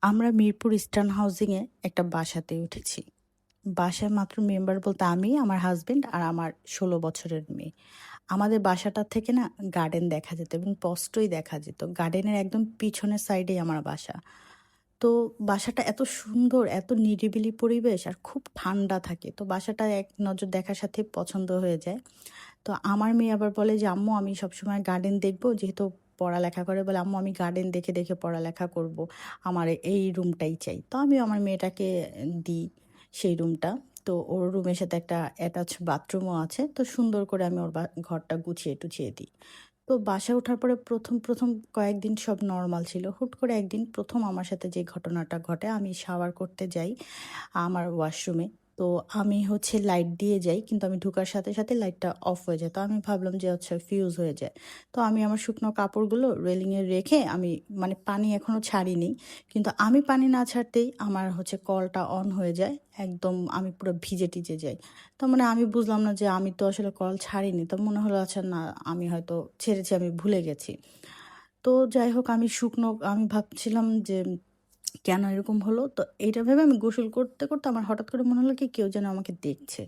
আমরা মিরপুর ইস্টার্ন হাউজিংয়ে একটা বাসাতে উঠেছি। বাসায় মাত্র মেম্বার বলতে আমি, আমার হাসব্যান্ড আর আমার ১৬ বছরের মেয়ে। আমাদের বাসাটা থেকে না গার্ডেন দেখা যেত এবং স্পষ্টই দেখা যেত। গার্ডেনের একদম পিছনের সাইডেই আমার বাসা। তো বাসাটা এত সুন্দর, এত নিরিবিলি পরিবেশ আর খুব ঠান্ডা থাকে। তো বাসাটা এক নজর দেখার সাথে পছন্দ হয়ে যায়। তো আমার মেয়ে আবার বলে যে, "আম্মু আমি সবসময় গার্ডেন দেখবো।" যেহেতু পড়ালেখা করে বলে, "আম্মু আমি গার্ডেন দেখে, দেখে পড়ালেখা করব। আমার এই রুমটাই চাই।" তো আমিও আমার মেয়েটাকে দিই সেই রুমটা। তো ওর রুমের সাথে একটা অ্যাটাচ বাথরুমও আছে। তো সুন্দর করে আমি ওর ঘরটা গুছিয়ে-টুছিয়ে দিই। তো বাসায় ওঠার পরে ১ম কয়েকদিন সব নরমাল ছিল। হুট করে একদিন ১ম আমার সাথে যে ঘটনাটা ঘটে, আমি শাওয়ার করতে যাই আমার ওয়াশরুমে। তো আমি হচ্ছে লাইট দিয়ে যাই। কিন্তু আমি ঢোকার সাথে, সাথে লাইটটা অফ হয়ে যায়। তো আমি ভাবলাম যে হচ্ছে ফিউজ হয়ে যায়। তো আমি আমার শুকনো কাপড়গুলো রেলিংয়ে রেখে আমি মানে পানি এখনো ছাড়িনি। কিন্তু আমি পানি না ছাড়তেই আমার হচ্ছে কলটা অন হয়ে যায়। একদম আমি পুরো ভিজে-টিজে যাই। তো মানে আমি বুঝলাম না যে আমি তো আসলে কল ছাড়িনি। তো মনে হলো আচ্ছা না আমি হয়তো ছেড়েছি, আমি ভুলে গেছি। তো যাই হোক আমি ভাবছিলাম যে কেন এরকম হলো? তো এইটা ভেবে আমি গোসল করতে, করতে আমার হঠাৎ করে মনে হলো কি কেউ যেন আমাকে দেখছে।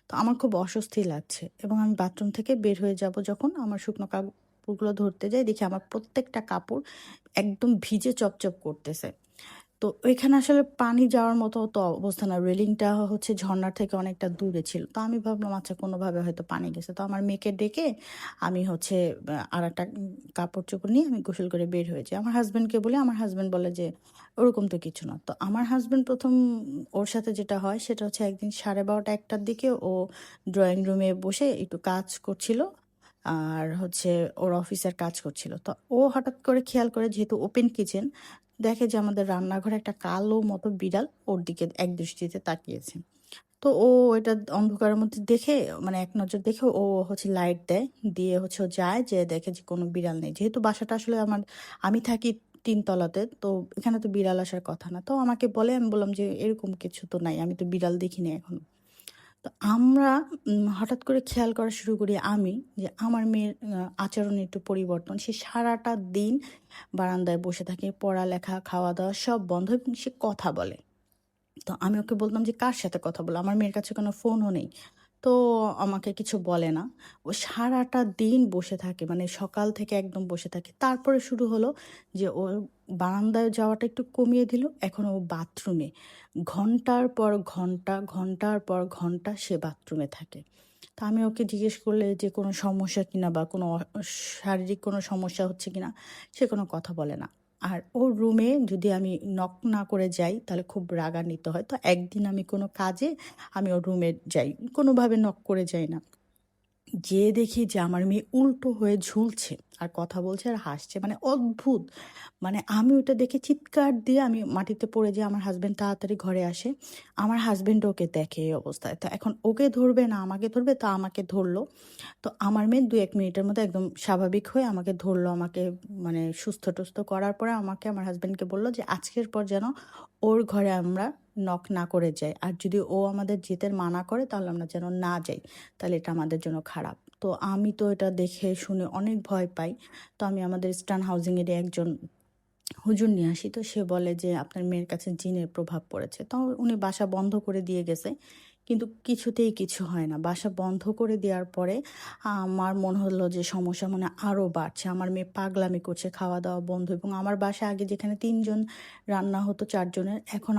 তো আমার খুব অস্বস্তি লাগছে এবং আমি বাথরুম থেকে বের হয়ে যাব যখন আমার শুকনো কাপড়গুলো ধরতে যাই দেখি আমার প্রত্যেকটা কাপড় একদম ভিজে চপচপ করতেছে। তো ওইখানে আসলে পানি যাওয়ার মতো তো অবস্থা না। রেলিংটা হচ্ছে ঝরনার থেকে অনেকটা দূরে ছিল। তো আমি ভাবলাম আচ্ছা কোনোভাবে হয়তো পানি গেছে। তো আমার মেয়েকে ডেকে আমি হচ্ছে আরেকটা কাপড়-চোপড় নিয়ে আমি গোসল করে বের হয়ে যাই। আমার হাসব্যান্ডকে বলি, আমার হাসব্যান্ড বলে যে, "ওরকম তো কিছু না।" তো আমার হাসব্যান্ড ১ম ওর সাথে যেটা হয় সেটা হচ্ছে একদিন 12:30 ১টার দিকে ও ড্রয়িং রুমে বসে একটু কাজ করছিল। আর হচ্ছে ওর অফিসের কাজ করছিল। তো ও হঠাৎ করে খেয়াল করে যেহেতু ওপেন কিচেন দেখে যে আমাদের রান্নাঘরে একটা কালো মতো বিড়াল ওর দিকে একদৃষ্টিতে তাকিয়েছে। তো ও এটা অন্ধকারের মধ্যে দেখে মানে এক নজর দেখে ও হচ্ছে লাইট দেয়। দিয়ে হচ্ছে ও যায়, যেয়ে দেখে যে কোনো বিড়াল নেই। যেহেতু বাসাটা আসলে আমি থাকি ৩ তলাতে। তো এখানে তো বিড়াল আসার কথা না। তো আমাকে বলে, আমি বললাম যে, "এরকম কিছু তো নাই। আমি তো বিড়াল দেখিনি এখনো।" তো আমরা হঠাৎ করে খেয়াল করা শুরু করি আমি যে আমার মেয়ের আচরণে একটু পরিবর্তন। সে সারাটা দিন বারান্দায় বসে থাকে। পড়ালেখা, খাওয়া-দাওয়া সব বন্ধ এবং সে কথা বলে। তো আমি ওকে বললাম যে, "কার সাথে কথা বলো? আমার মেয়ের কাছে কোনো ফোনও নেই।" তো আমাকে কিছু বলে না। ও সারাটা দিন বসে থাকে। মানে সকাল থেকে একদম বসে থাকে। তারপরে শুরু হলো যে ও বারান্দায় যাওয়াটা একটু কমিয়ে দিল। এখন ও বাথরুমে। ঘন্টার পর ঘন্টা, ঘন্টার পর ঘন্টা সে বাথরুমে থাকে। তো আমি ওকে জিজ্ঞেস করলে যে কোনো সমস্যা কিনা বা কোনো শারীরিক কোনো সমস্যা হচ্ছে কিনা, সে কোনো কথা বলে না। আর ওর রুমে যদি আমি নক না করে যাই তাহলে খুব রাগান্বিত হয়। তো একদিন আমি কোনো কাজে আমি ওর রুমে যাই। কোনোভাবে নক করে যাই না। যেয়ে দেখি যে আমার মেয়ে উল্টো হয়ে ঝুলছে আর কথা বলছে আর হাসছে। মানে অদ্ভুত! মানে আমি ওটা দেখে চিৎকার দিয়ে আমি মাটিতে পড়ে যাই। আমার হাসব্যান্ড তাড়াতাড়ি ঘরে আসে। আমার হাসব্যান্ড ওকে দেখে এই অবস্থায়। তো এখন ওকে ধরবে না আমাকে ধরবে? তো আমাকে ধরল। তো আমার মেয়ে ২-১ মিনিটের মধ্যে একদম স্বাভাবিক হয়ে আমাকে ধরল। আমাকে মানে সুস্থ-টুস্থ করার পরে আমাকে আমার হাসব্যান্ডকে বলল যে, "আজকের পর যেন ওর ঘরে আমরা নক না করে যাই। আর যদি ও আমাদের যেতে মানা করে তাহলে আমরা যেন না যাই। তাহলে এটা আমাদের জন্য খারাপ।" তো আমি তো এটা দেখে শুনে অনেক ভয় পাই। তো আমি আমাদের ইস্টার্ন হাউজিং এরই একজন হুজুর নিয়ে আসি। তো সে বলে যে, "আপনার মেয়ের কাছে জিনের প্রভাব পড়েছে।" তো উনি বাসা বন্ধ করে দিয়ে গেছে। কিন্তু কিছুতেই কিছু হয় না। বাসা বন্ধ করে দেওয়ার পরে আমার মনে হলো যে সমস্যা মানে আরও বাড়ছে। আমার মেয়ে পাগলামি করছে, খাওয়া-দাওয়া বন্ধ এবং আমার বাসায় আগে যেখানে ৩ জন রান্না হতো ৪ জনের, এখন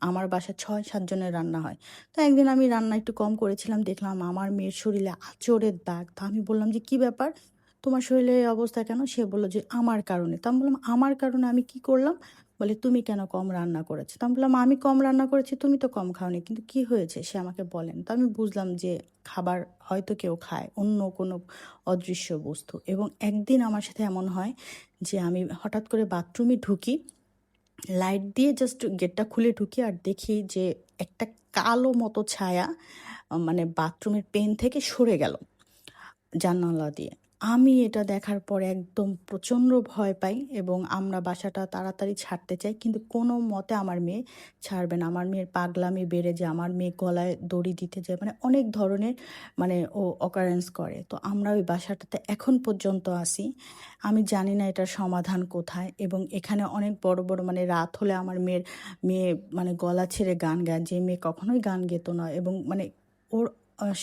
আমার বাসায় ৬-৭ জনের রান্না হয়। তো একদিন আমি রান্না একটু কম করেছিলাম, দেখলাম আমার মেয়ের শরীরে আঁচড়ের দাগ। তো আমি বললাম যে, "কি ব্যাপার? তোমার শরীরে এই অবস্থা কেন?" সে বলল যে, "আমার কারণে।" তো আমি বললাম, "আমার কারণে আমি কি করলাম?" বলে, "তুমি কেন কম রান্না করেছো?" তো আমি বললাম, "আমি কম রান্না করেছি, তুমি তো কম খাওনি। কিন্তু কি হয়েছে?" সে আমাকে বলেন। তো আমি বুঝলাম যে খাবার হয়তো কেউ খায়, অন্য কোনো অদৃশ্য বস্তু। এবং একদিন আমার সাথে এমন হয় যে আমি হঠাৎ করে বাথরুমে ঢুকি, লাইট দিয়ে জাস্ট গেটটা খুলে ঢুকি আর দেখি যে একটা কালো মতো ছায়া মানে বাথরুমের পেন থেকে সরে গেল জানালা দিয়ে। আমি এটা দেখার পরে একদম প্রচণ্ড ভয় পাই এবং আমরা বাসাটা তাড়াতাড়ি ছাড়তে চাই। কিন্তু কোনো মতে আমার মেয়ে ছাড়বে না। আমার মেয়ের পাগলামি বেড়ে যায়। আমার মেয়ে গলায় দড়ি দিতে যায়। মানে অনেক ধরনের ও occurrence করে। তো আমরা ওই বাসাটাতে এখন পর্যন্ত আছি। আমি জানি না এটার সমাধান কোথায় এবং এখানে অনেক বড়, বড় মানে রাত হলে আমার মেয়ে মানে গলা ছেড়ে গান গায়। যে মেয়ে কখনোই গান গেতো না এবং মানে ওর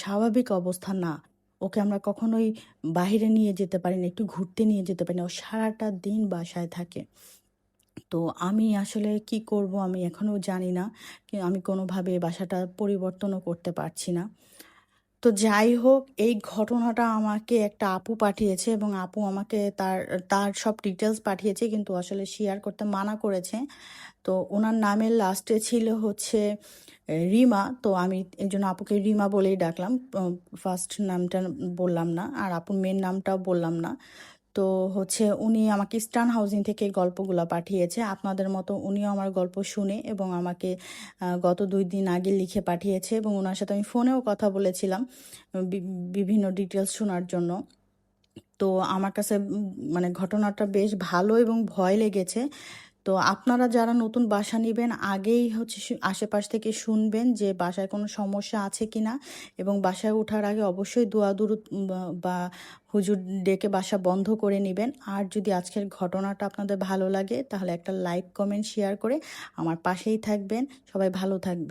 স্বাভাবিক অবস্থা না। ওকে আমরা কখনোই বাহিরে নিয়ে যেতে পারি না, একটু ঘুরতে নিয়ে যেতে পারি না। ও সারাটা দিন বাসায় থাকে। তো আমি আসলে কি করব আমি এখনো জানি না। আমি কোনোভাবে বাসাটা পরিবর্তনও করতে পারছি না। তো যাই হোক, এই ঘটনাটা আমাকে একটা আপু পাঠিয়েছে এবং আপু আমাকে তার সব ডিটেইলস পাঠিয়েছে, কিন্তু আসলে শেয়ার করতে মানা করেছে। তো উনার নামের লাস্টে ছিল হচ্ছে রিমা। তো আমি এইজন্য আপুকে রিমা বলেই ডাকলাম। ফার্স্ট নামটা বললাম না, আর আপুর মেয়ের নামটাও বললাম না। তো হচ্ছে উনি আমাকে ইস্টার্ন হাউজিং থেকে এই গল্পগুলা পাঠিয়েছে। আপনাদের মতো উনিও আমার গল্প শুনে এবং আমাকে গত ২ দিন আগে লিখে পাঠিয়েছে এবং উনার সাথে আমি ফোনেও কথা বলেছিলাম বি বিভিন্ন ডিটেইলস শোনার জন্য। তো আমার কাছে মানে ঘটনাটা বেশ ভালো এবং ভয় লেগেছে। তো আপনারা যারা নতুন বাসা নিবেন আগেই হচ্ছে আশেপাশ থেকে শুনবেন যে বাসায় কোনো সমস্যা আছে কিনা এবং বাসায় ওঠার আগে অবশ্যই দোয়া দুরূদ বা হুজুর ডেকে বাসা বন্ধ করে নেবেন। আর যদি আজকের ঘটনাটা আপনাদের ভালো লাগে তাহলে একটা লাইক, কমেন্ট, শেয়ার করে আমার পাশেই থাকবেন। সবাই ভালো থাকবেন।